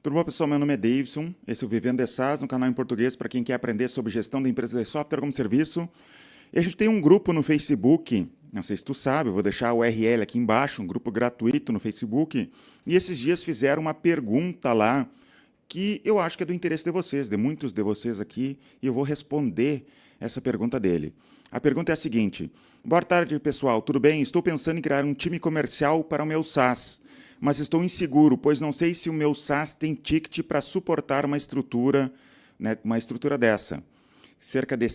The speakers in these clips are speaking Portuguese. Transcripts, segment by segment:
Tudo bom, pessoal? Meu nome é Davidson, esse é o Vivendo de SaaS, um canal em português para quem quer aprender sobre gestão da empresa de software como serviço. E a gente tem um grupo no Facebook, não sei se tu sabe, eu vou deixar o URL aqui embaixo, um grupo gratuito no Facebook, e esses dias fizeram uma pergunta lá que eu acho que é do interesse de vocês, de muitos de vocês aqui, e eu vou responder essa pergunta dele. A pergunta é a seguinte: boa tarde, pessoal, tudo bem? Estou pensando em criar um time comercial para o meu SaaS, mas estou inseguro, pois não sei se o meu SaaS tem ticket para suportar uma estrutura, né, dessa. Cerca de R$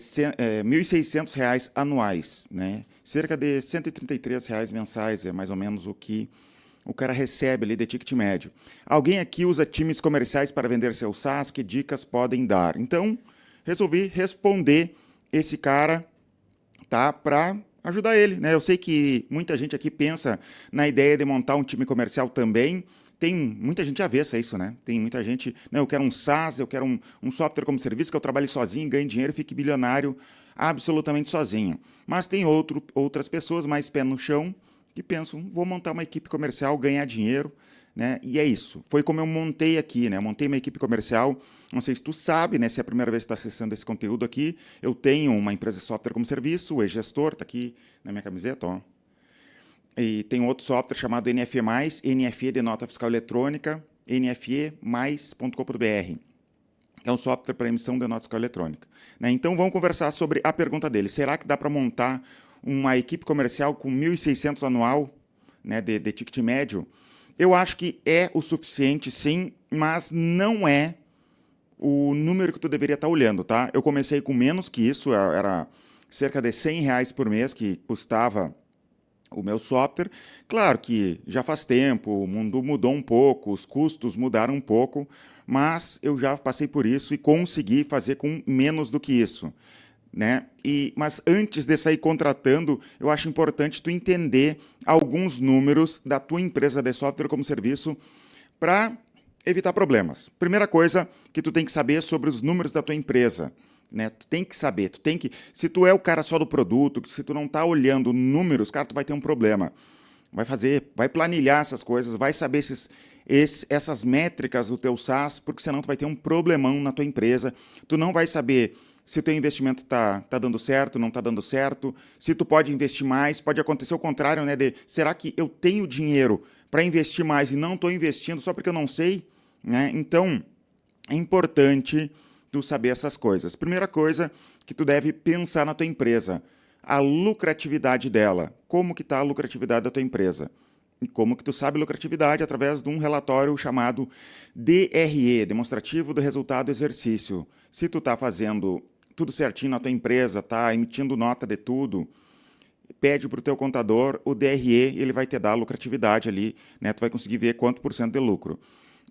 1.600 anuais, né? Cerca de R$ 133 mensais, é mais ou menos o que o cara recebe ali de ticket médio. Alguém aqui usa times comerciais para vender seu SaaS? Que dicas podem dar? Então, resolvi responder esse cara, tá, para ajudar ele, né? Eu sei que muita gente aqui pensa na ideia de montar um time comercial também. Tem muita gente avessa a isso, né? Tem muita gente, não, eu quero um SaaS, eu quero um software como serviço que eu trabalhe sozinho, ganhe dinheiro e fique bilionário absolutamente sozinho. Mas tem outras pessoas mais pé no chão que pensam, vou montar uma equipe comercial, ganhar dinheiro, né? E é isso. Foi como eu montei aqui, né? Eu montei uma equipe comercial. Não sei se tu sabe, né? Se é a primeira vez que está acessando esse conteúdo aqui, eu tenho uma empresa de software como serviço, o eGestor, está aqui na minha camiseta, ó. E tem outro software chamado NFE+, NFE de nota fiscal eletrônica, nfe+.com.br. É um software para emissão de nota fiscal eletrônica, né? Então vamos conversar sobre a pergunta dele. Será que dá para montar uma equipe comercial com 1.600 anual, né, de ticket médio? Eu acho que é o suficiente, sim, mas não é o número que tu deveria estar olhando, tá? Eu comecei com menos que isso, era cerca de R$ 100 por mês que custava o meu software. Claro que já faz tempo, o mundo mudou um pouco, os custos mudaram um pouco, mas eu já passei por isso e consegui fazer com menos do que isso, né? Mas antes de sair contratando, eu acho importante tu entender alguns números da tua empresa de software como serviço para evitar problemas. Primeira coisa que tu tem que saber sobre os números da tua empresa, né? Tu tem que saber, se tu é o cara só do produto, se tu não está olhando números, cara, tu vai ter um problema. Vai planilhar essas coisas, vai saber essas métricas do teu SaaS, porque senão tu vai ter um problemão na tua empresa. Tu não vai saber se o teu investimento tá dando certo, não está dando certo, se tu pode investir mais. Pode acontecer o contrário, né? Será que eu tenho dinheiro para investir mais e não estou investindo só porque eu não sei, né? Então, é importante tu saber essas coisas. Primeira coisa que tu deve pensar na tua empresa, a lucratividade dela. Como que está a lucratividade da tua empresa? E como que tu sabe lucratividade? Através de um relatório chamado DRE, Demonstrativo do Resultado Exercício. Se tu está fazendo tudo certinho na tua empresa, está emitindo nota de tudo, pede para o teu contador o DRE, ele vai te dar a lucratividade ali, né? Tu vai conseguir ver quanto por cento de lucro.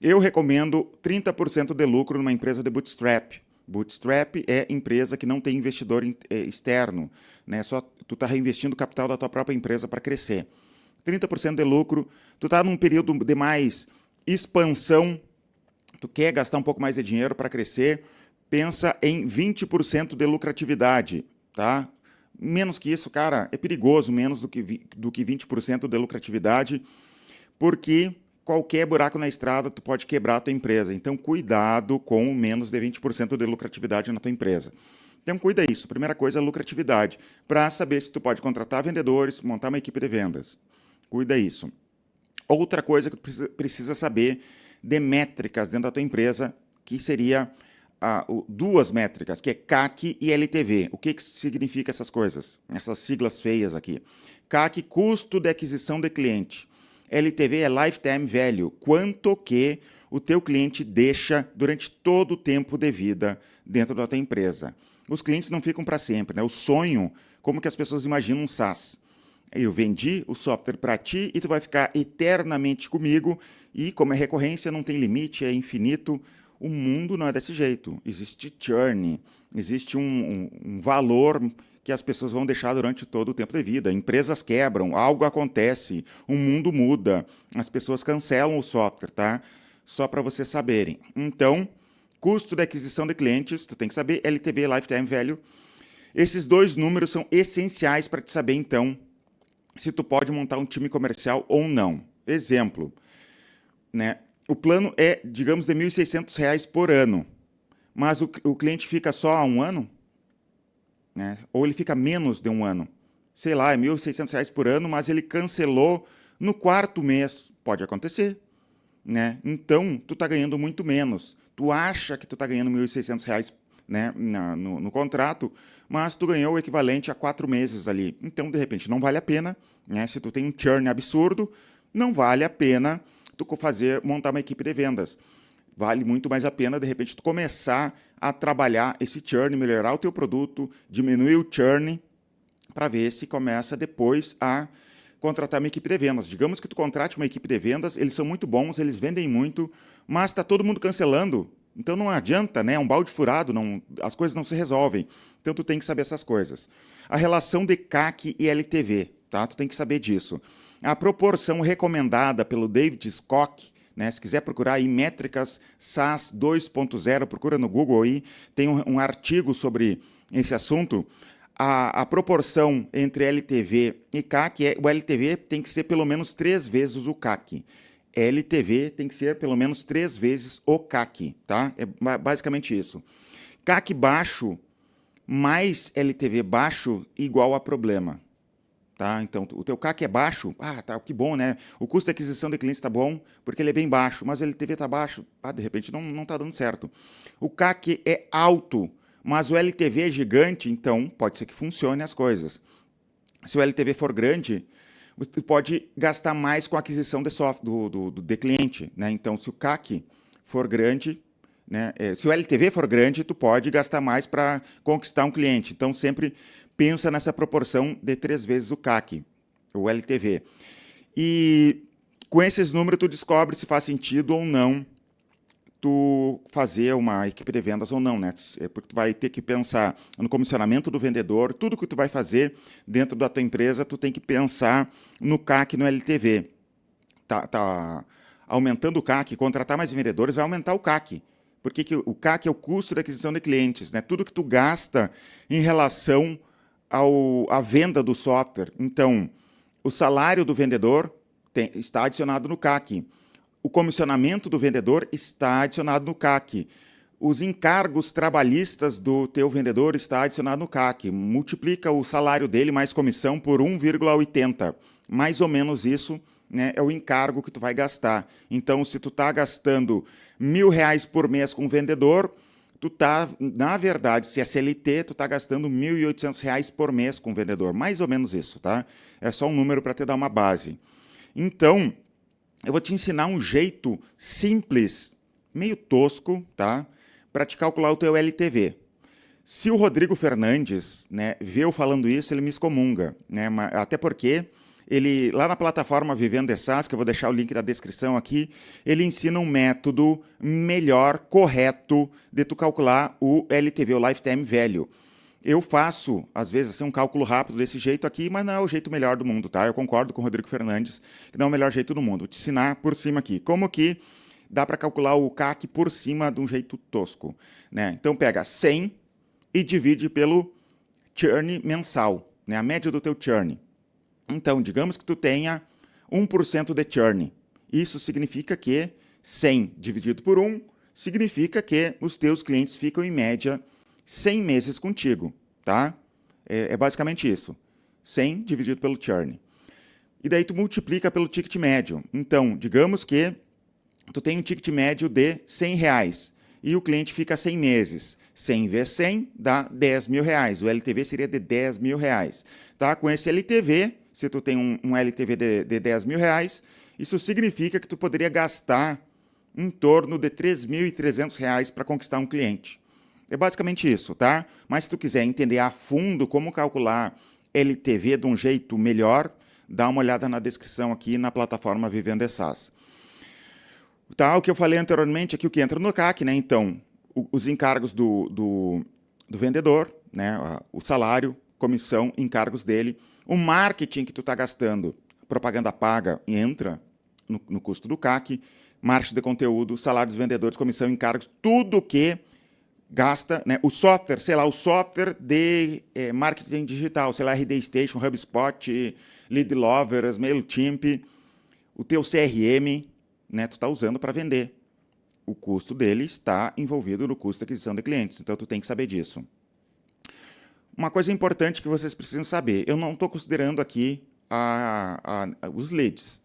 Eu recomendo 30% de lucro numa empresa de bootstrap. Bootstrap é empresa que não tem investidor externo, né? Só tu está reinvestindo o capital da tua própria empresa para crescer. 30% de lucro, tu está num período de mais expansão, tu quer gastar um pouco mais de dinheiro para crescer, pensa em 20% de lucratividade, tá? Menos que isso, cara, é perigoso, menos do que 20% de lucratividade, porque qualquer buraco na estrada, tu pode quebrar a tua empresa. Então, cuidado com menos de 20% de lucratividade na tua empresa. Então, cuida isso. Primeira coisa, lucratividade. Para saber se tu pode contratar vendedores, montar uma equipe de vendas. Cuida isso. Outra coisa que tu precisa saber de métricas dentro da tua empresa, que seria duas métricas, que é CAC e LTV. O que significa essas coisas? Essas siglas feias aqui. CAC, custo de aquisição de cliente. LTV é Lifetime Value, quanto que o teu cliente deixa durante todo o tempo de vida dentro da tua empresa. Os clientes não ficam para sempre, né? O sonho, como que as pessoas imaginam um SaaS? Eu vendi o software para ti e tu vai ficar eternamente comigo e como é recorrência, não tem limite, é infinito. O mundo não é desse jeito. Existe churn, existe um valor que as pessoas vão deixar durante todo o tempo de vida. Empresas quebram, algo acontece, o mundo muda, as pessoas cancelam o software, tá? Só para vocês saberem. Então, custo de aquisição de clientes, tu tem que saber, LTV, Lifetime Value. Esses dois números são essenciais para te saber, então, se tu pode montar um time comercial ou não. Exemplo, né? o plano é, digamos, de R$ 1.600 por ano, mas o cliente fica só há um ano, né? Ou ele fica menos de um ano. Sei lá, é R$ 1.600 por ano, mas ele cancelou no quarto mês. Pode acontecer, né? Então, tu está ganhando muito menos. Tu acha que tu está ganhando R$ 1.600, né, no contrato, mas tu ganhou o equivalente a 4 meses ali. Então, de repente, não vale a pena, né? Se tu tem um churn absurdo, não vale a pena tu montar uma equipe de vendas. Vale muito mais a pena, de repente, tu começar a trabalhar esse churn, melhorar o teu produto, diminuir o churn, para ver se começa depois a contratar uma equipe de vendas. Digamos que tu contrate uma equipe de vendas, eles são muito bons, eles vendem muito, mas está todo mundo cancelando. Então não adianta, né? É um balde furado, as coisas não se resolvem. Então tu tem que saber essas coisas. A relação de CAC e LTV, tá? Tu tem que saber disso. A proporção recomendada pelo David Scott, né, se quiser procurar aí métricas SaaS 2.0, procura no Google aí, tem um artigo sobre esse assunto. A proporção entre LTV e CAC, o LTV tem que ser pelo menos 3 vezes o CAC. LTV tem que ser pelo menos 3 vezes o CAC, tá? É basicamente isso. CAC baixo mais LTV baixo igual a problema. Tá? Então, o teu CAC é baixo, tá, que bom, né? O custo de aquisição de clientes está bom, porque ele é bem baixo, mas o LTV está baixo, de repente não está dando certo. O CAC é alto, mas o LTV é gigante, então pode ser que funcione as coisas. Se o LTV for grande, você pode gastar mais com a aquisição de software, de cliente, né? Então, se o CAC for grande, né? Se o LTV for grande, tu pode gastar mais para conquistar um cliente. Então, sempre pensa nessa proporção de 3 vezes o CAC, o LTV. E com esses números, tu descobre se faz sentido ou não tu fazer uma equipe de vendas ou não, né? Porque tu vai ter que pensar no comissionamento do vendedor, tudo que tu vai fazer dentro da tua empresa, tu tem que pensar no CAC, no LTV. Tá aumentando o CAC, contratar mais vendedores vai aumentar o CAC. Porque o CAC é o custo da aquisição de clientes, né? Tudo que tu gasta em relação à venda do software. Então, o salário do vendedor está adicionado no CAC. O comissionamento do vendedor está adicionado no CAC. Os encargos trabalhistas do teu vendedor está adicionado no CAC. Multiplica o salário dele mais comissão por 1,80. Mais ou menos isso, né, é o encargo que tu vai gastar. Então, se tu está gastando R$ 1.000 por mês com o vendedor, tu tá, na verdade, se é CLT, tu está gastando R$ 1.800 por mês com o vendedor. Mais ou menos isso, tá? É só um número para te dar uma base. Então, eu vou te ensinar um jeito simples, meio tosco, tá? Para te calcular o teu LTV. Se o Rodrigo Fernandes, né, vê eu falando isso, ele me excomunga, né? Até porque ele, lá na plataforma Vivendo de SaaS, que eu vou deixar o link da descrição aqui, ele ensina um método melhor, correto, de tu calcular o LTV, o Lifetime Value. Eu faço, às vezes, assim, um cálculo rápido desse jeito aqui, mas não é o jeito melhor do mundo, tá? Eu concordo com o Rodrigo Fernandes que não é o melhor jeito do mundo. Vou te ensinar por cima aqui. Como que dá para calcular o CAC por cima de um jeito tosco, né? Então, pega 100 e divide pelo churn mensal, né? A média do teu churn. Então, digamos que tu tenha 1% de churn. Isso significa que 100 dividido por 1 significa que os teus clientes ficam, em média, 100 meses contigo, tá? É basicamente isso. 100 dividido pelo churn. E daí tu multiplica pelo ticket médio. Então, digamos que tu tem um ticket médio de R$ 100 e o cliente fica 100 meses. 100 vezes 100 dá R$ 10.000. O LTV seria de R$ 10.000. Tá? Com esse LTV, se tu tem um LTV de R$ 10.000, isso significa que tu poderia gastar em torno de R$ 3.300 para conquistar um cliente. É basicamente isso, tá? Mas se tu quiser entender a fundo como calcular LTV de um jeito melhor, dá uma olhada na descrição aqui na plataforma Vivendo de SaaS. Tá, o que eu falei anteriormente aqui, o que entra no CAC, né? Então, os encargos do vendedor, né? O salário, comissão, encargos dele, o marketing que tu está gastando, propaganda paga, entra no custo do CAC, marketing de conteúdo, salário dos vendedores, comissão, encargos, tudo que gasta, né? O software, sei lá, o software de marketing digital, sei lá, RD Station, HubSpot, Lead Lovers, MailChimp, o teu CRM, né, tu está usando para vender. O custo dele está envolvido no custo de aquisição de clientes, então tu tem que saber disso. Uma coisa importante que vocês precisam saber, eu não estou considerando aqui os leads.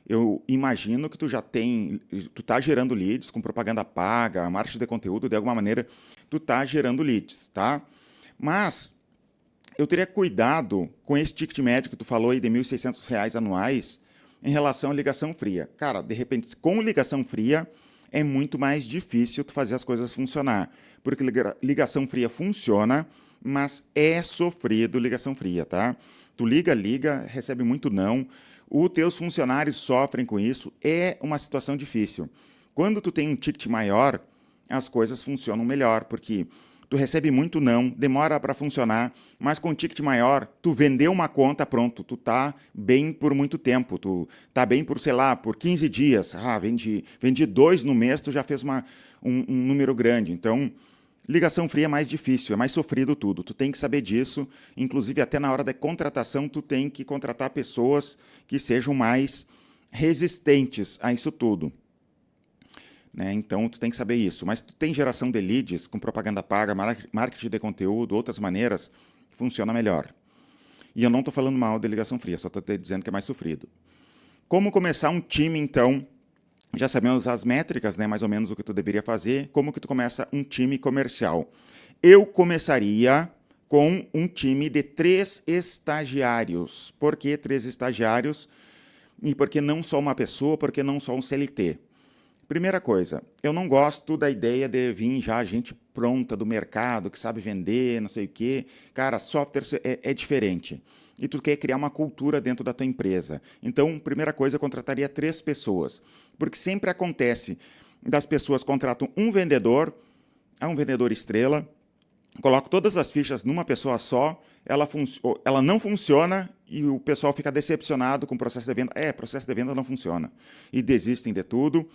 Eu imagino que tu está gerando leads com propaganda paga, marketing de conteúdo, de alguma maneira, tu está gerando leads, tá? Mas eu teria cuidado com esse ticket médio que tu falou aí de R$ 1.600 anuais em relação à ligação fria. Cara, de repente, com ligação fria, é muito mais difícil tu fazer as coisas funcionar, porque ligação fria funciona, mas é sofrido ligação fria, tá? Tu liga, recebe muito não, os teus funcionários sofrem com isso, é uma situação difícil. Quando tu tem um ticket maior, as coisas funcionam melhor, porque tu recebe muito não, demora para funcionar, mas com um ticket maior, tu vendeu uma conta, pronto, tu tá bem por muito tempo, tu tá bem por, sei lá, por 15 dias, vendi 2 no mês, tu já fez um número grande. Então, ligação fria é mais difícil, é mais sofrido tudo, tu tem que saber disso, inclusive até na hora da contratação, tu tem que contratar pessoas que sejam mais resistentes a isso tudo. Né? Então, tu tem que saber isso. Mas tu tem geração de leads com propaganda paga, marketing de conteúdo, outras maneiras, funciona melhor. E eu não estou falando mal de ligação fria, só estou dizendo que é mais sofrido. Como começar um time, então? Já sabemos as métricas, né? Mais ou menos o que tu deveria fazer. Como que tu começa um time comercial? Eu começaria com um time de 3 estagiários. Por que 3 estagiários? E por que não só uma pessoa? Por que não só um CLT? Primeira coisa, eu não gosto da ideia de vir já gente pronta do mercado, que sabe vender, não sei o quê. Cara, software é diferente. E tu quer criar uma cultura dentro da tua empresa. Então, primeira coisa, eu contrataria 3 pessoas. Porque sempre acontece das pessoas contratam um vendedor estrela, colocam todas as fichas numa pessoa só, ela não funciona e o pessoal fica decepcionado com o processo de venda. Processo de venda não funciona. E desistem de tudo.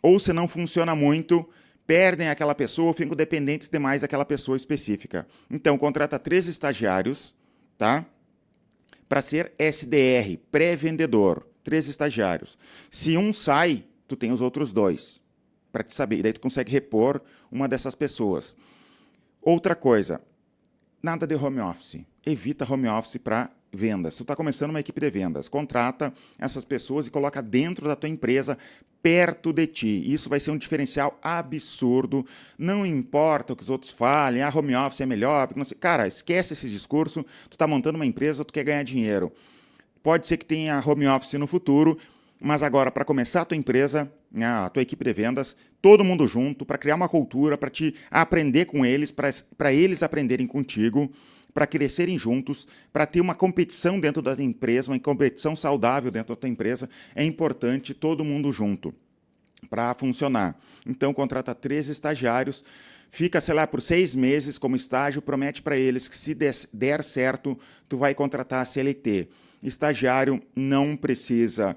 Ou se não funciona muito, perdem aquela pessoa ou ficam dependentes demais daquela pessoa específica. Então, contrata 3 estagiários, tá? Para ser SDR, pré-vendedor, 3 estagiários. Se um sai, tu tem os outros 2, para te saber. E daí tu consegue repor uma dessas pessoas. Outra coisa, nada de home office. Evita home office para vendas. Tu está começando uma equipe de vendas, contrata essas pessoas e coloca dentro da tua empresa, perto de ti. Isso vai ser um diferencial absurdo. Não importa o que os outros falem, home office é melhor. Não sei. Cara, esquece esse discurso. Tu está montando uma empresa, tu quer ganhar dinheiro. Pode ser que tenha home office no futuro, mas agora, para começar a tua empresa, a tua equipe de vendas, todo mundo junto, para criar uma cultura, para te aprender com eles, para eles aprenderem contigo, para crescerem juntos, para ter uma competição dentro da tua empresa, uma competição saudável dentro da tua empresa, é importante todo mundo junto para funcionar. Então, contrata 3 estagiários, fica, sei lá, por 6 meses como estágio, promete para eles que se der certo, tu vai contratar a CLT. Estagiário não precisa,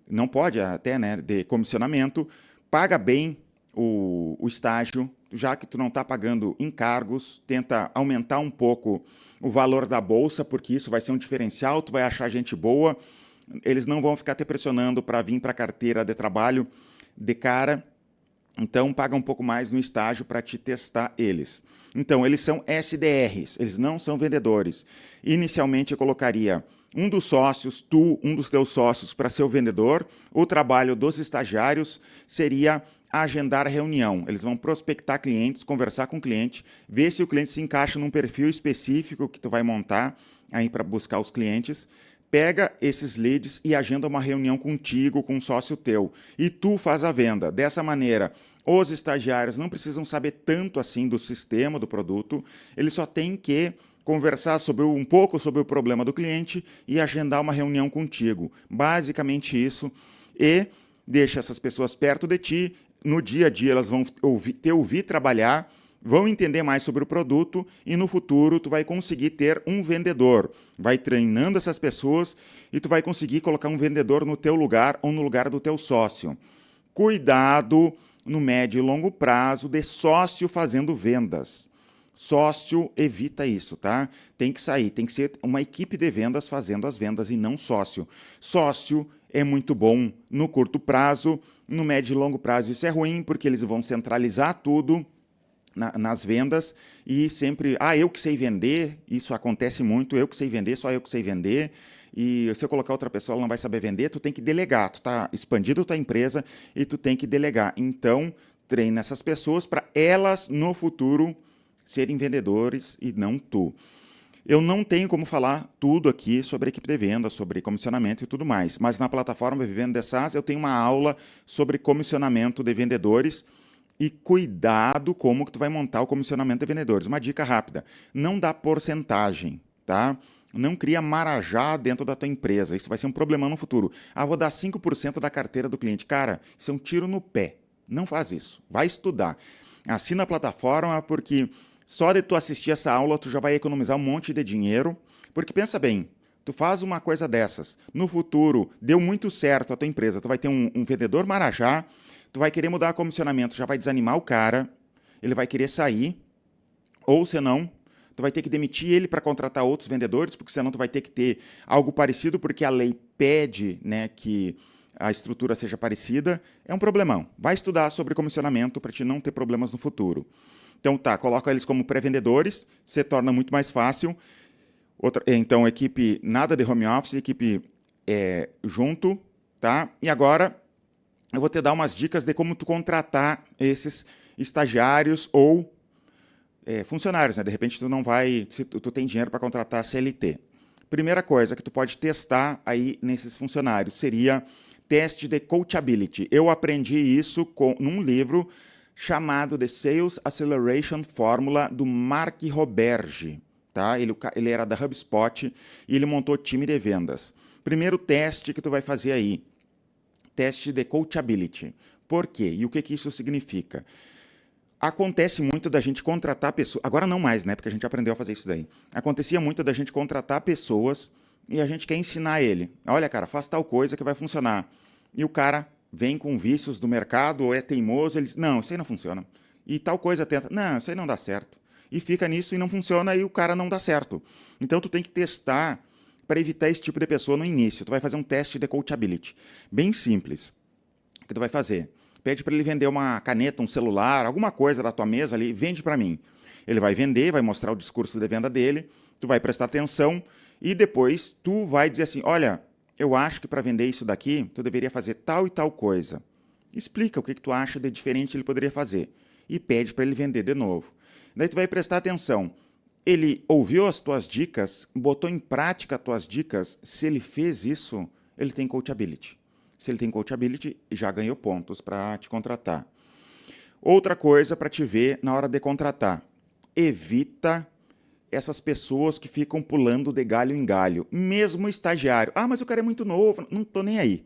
não pode até, né, de comissionamento, paga bem o estágio, já que tu não está pagando encargos, tenta aumentar um pouco o valor da bolsa, porque isso vai ser um diferencial, tu vai achar gente boa, eles não vão ficar te pressionando para vir para a carteira de trabalho de cara, então paga um pouco mais no estágio para te testar eles. Então, eles são SDRs, eles não são vendedores. Inicialmente eu colocaria um dos sócios, um dos teus sócios para ser o vendedor. O trabalho dos estagiários seria agendar a reunião. Eles vão prospectar clientes, conversar com o cliente, ver se o cliente se encaixa num perfil específico que tu vai montar aí para buscar os clientes. Pega esses leads e agenda uma reunião contigo, com um sócio teu. E tu faz a venda. Dessa maneira, os estagiários não precisam saber tanto assim do sistema, do produto. Eles só têm que conversar um pouco sobre o problema do cliente e agendar uma reunião contigo. Basicamente isso. E deixa essas pessoas perto de ti. No dia a dia elas vão te ouvir trabalhar, vão entender mais sobre o produto e no futuro tu vai conseguir ter um vendedor. Vai treinando essas pessoas e tu vai conseguir colocar um vendedor no teu lugar ou no lugar do teu sócio. Cuidado no médio e longo prazo de sócio fazendo vendas. Sócio evita isso, tá? Tem que sair, tem que ser uma equipe de vendas fazendo as vendas e não sócio. Sócio é muito bom no curto prazo, no médio e longo prazo isso é ruim, porque eles vão centralizar tudo nas vendas e sempre, eu que sei vender, isso acontece muito, eu que sei vender, só eu que sei vender, e se eu colocar outra pessoa, ela não vai saber vender, tu tem que delegar, tu tá expandindo a tua empresa e tu tem que delegar. Então, treina essas pessoas para elas, no futuro, serem vendedores e não tu. Eu não tenho como falar tudo aqui sobre a equipe de venda, sobre comissionamento e tudo mais, mas na plataforma Vivendo de SaaS eu tenho uma aula sobre comissionamento de vendedores e cuidado como que tu vai montar o comissionamento de vendedores. Uma dica rápida, não dá porcentagem, tá? Não cria marajá dentro da tua empresa, isso vai ser um problemão no futuro. Vou dar 5% da carteira do cliente. Cara, isso é um tiro no pé. Não faz isso, vai estudar. Assina a plataforma porque só de tu assistir essa aula tu já vai economizar um monte de dinheiro, porque pensa bem, tu faz uma coisa dessas, no futuro deu muito certo a tua empresa, tu vai ter um vendedor marajá, tu vai querer mudar o comissionamento, já vai desanimar o cara, ele vai querer sair, ou senão, tu vai ter que demitir ele para contratar outros vendedores, porque senão tu vai ter que ter algo parecido, porque a lei pede, né, que a estrutura seja parecida, é um problemão. Vai estudar sobre comissionamento para te não ter problemas no futuro. Então tá, coloca eles como pré-vendedores, se torna muito mais fácil. Então, equipe nada de home office, equipe junto, tá? E agora eu vou te dar umas dicas de como tu contratar esses estagiários ou funcionários, né? De repente tu não vai, se tu tem dinheiro para contratar CLT. Primeira coisa que tu pode testar aí nesses funcionários seria teste de coachability. Eu aprendi isso num livro chamado The Sales Acceleration Formula, do Mark Roberge. Tá? Ele era da HubSpot e ele montou time de vendas. Primeiro teste que tu vai fazer aí, teste de coachability. Por quê? E o que isso significa? Acontece muito da gente contratar pessoas, agora não mais, né? Porque a gente aprendeu a fazer isso daí. Acontecia muito da gente contratar pessoas e a gente quer ensinar ele. Olha, cara, faz tal coisa que vai funcionar. E o cara vem com vícios do mercado ou é teimoso, ele diz, não, isso aí não funciona. E tal coisa tenta, não, isso aí não dá certo. E fica nisso e não funciona e o cara não dá certo. Então tu tem que testar para evitar esse tipo de pessoa no início. Tu vai fazer um teste de coachability. Bem simples. O que tu vai fazer? Pede para ele vender uma caneta, um celular, alguma coisa da tua mesa ali, vende para mim. Ele vai vender, vai mostrar o discurso de venda dele, tu vai prestar atenção e depois tu vai dizer assim, olha, eu acho que para vender isso daqui, tu deveria fazer tal e tal coisa. Explica o que tu acha de diferente ele poderia fazer e pede para ele vender de novo. Daí tu vai prestar atenção. Ele ouviu as tuas dicas, botou em prática as tuas dicas, se ele fez isso, ele tem coachability. Se ele tem coachability, já ganhou pontos para te contratar. Outra coisa para te ver na hora de contratar. Evita essas pessoas que ficam pulando de galho em galho. Mesmo estagiário. Mas o cara é muito novo. Não estou nem aí.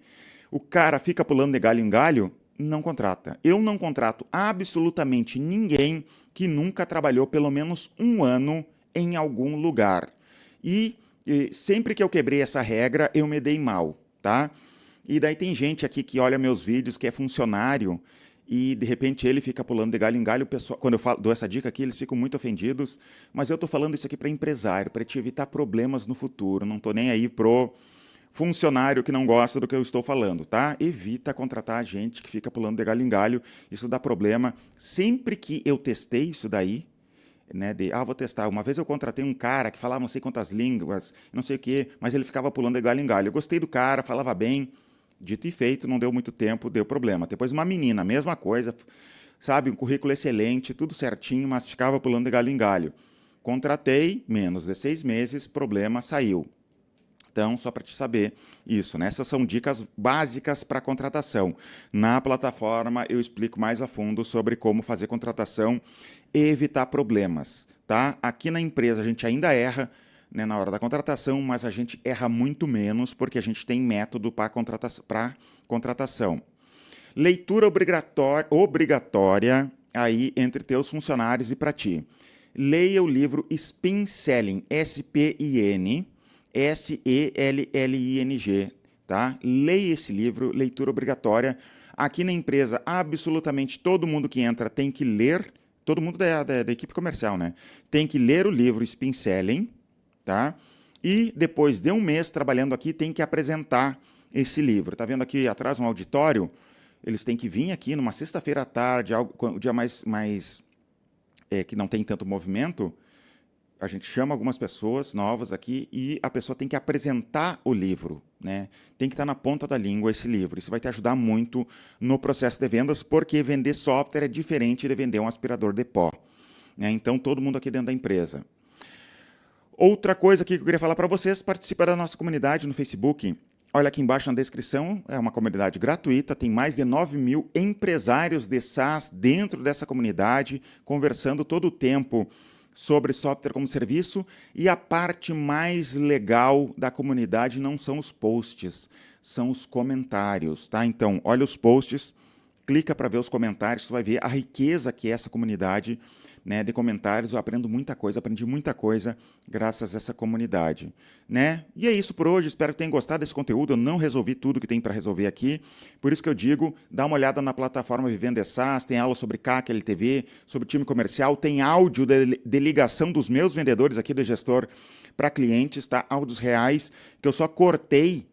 O cara fica pulando de galho em galho, não contrata. Eu não contrato absolutamente ninguém que nunca trabalhou pelo menos um ano em algum lugar. E sempre que eu quebrei essa regra, eu me dei mal, tá? E daí tem gente aqui que olha meus vídeos, que é funcionário, e de repente ele fica pulando de galho em galho. O pessoal, quando eu dou essa dica aqui, eles ficam muito ofendidos, mas eu estou falando isso aqui para empresário, para te evitar problemas no futuro. Não estou nem aí pro funcionário que não gosta do que eu estou falando, tá? Evita contratar gente que fica pulando de galho em galho, isso dá problema. Sempre que eu testei isso daí, né, vou testar. Uma vez eu contratei um cara que falava não sei quantas línguas, não sei o quê, mas ele ficava pulando de galho em galho. Eu gostei do cara, falava bem, dito e feito, não deu muito tempo, deu problema. Depois uma menina, mesma coisa, sabe, um currículo excelente, tudo certinho, mas ficava pulando de galho em galho. Contratei, menos de 6 meses, problema, saiu. Então, só para te saber isso, né? Essas são dicas básicas para contratação. Na plataforma eu explico mais a fundo sobre como fazer contratação e evitar problemas, tá? Aqui na empresa a gente ainda erra, né, na hora da contratação, mas a gente erra muito menos porque a gente tem método para contratação. Leitura obrigatória aí entre teus funcionários e para ti. Leia o livro Spin Selling, S-P-I-N, S-E-L-L-I-N-G, tá? Leia esse livro, leitura obrigatória. Aqui na empresa, absolutamente todo mundo que entra tem que ler, todo mundo da equipe comercial, né? Tem que ler o livro Spin Selling, tá? E depois de um mês trabalhando aqui, tem que apresentar esse livro. Tá vendo aqui atrás um auditório? Eles têm que vir aqui numa sexta-feira à tarde, o dia mais que não tem tanto movimento. A gente chama algumas pessoas novas aqui e a pessoa tem que apresentar o livro, né? Tem que estar na ponta da língua esse livro. Isso vai te ajudar muito no processo de vendas, porque vender software é diferente de vender um aspirador de pó, né? Então, todo mundo aqui dentro da empresa. Outra coisa aqui que eu queria falar para vocês, participa da nossa comunidade no Facebook. Olha aqui embaixo na descrição, é uma comunidade gratuita, tem mais de 9.000 empresários de SaaS dentro dessa comunidade, conversando todo o tempo sobre software como serviço, e a parte mais legal da comunidade não são os posts, são os comentários, tá? Então, olha os posts, clica para ver os comentários, você vai ver a riqueza que é essa comunidade, né, de comentários. Eu aprendo muita coisa, aprendi muita coisa graças a essa comunidade, né? E é isso por hoje, espero que tenham gostado desse conteúdo. Eu não resolvi tudo que tem para resolver aqui, por isso que eu digo, dá uma olhada na plataforma Vivendo SaaS, tem aula sobre CAC, LTV, sobre time comercial, tem áudio de ligação dos meus vendedores aqui do gestor para clientes, tá? Áudios reais, que eu só cortei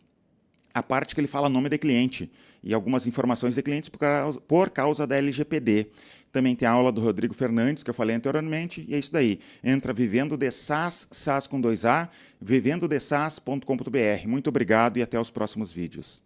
a parte que ele fala nome de cliente e algumas informações de clientes por causa da LGPD. Também tem a aula do Rodrigo Fernandes, que eu falei anteriormente, e é isso daí. Entra Vivendo de SaaS, SaaS com 2A, vivendodesas.com.br. Muito obrigado e até os próximos vídeos.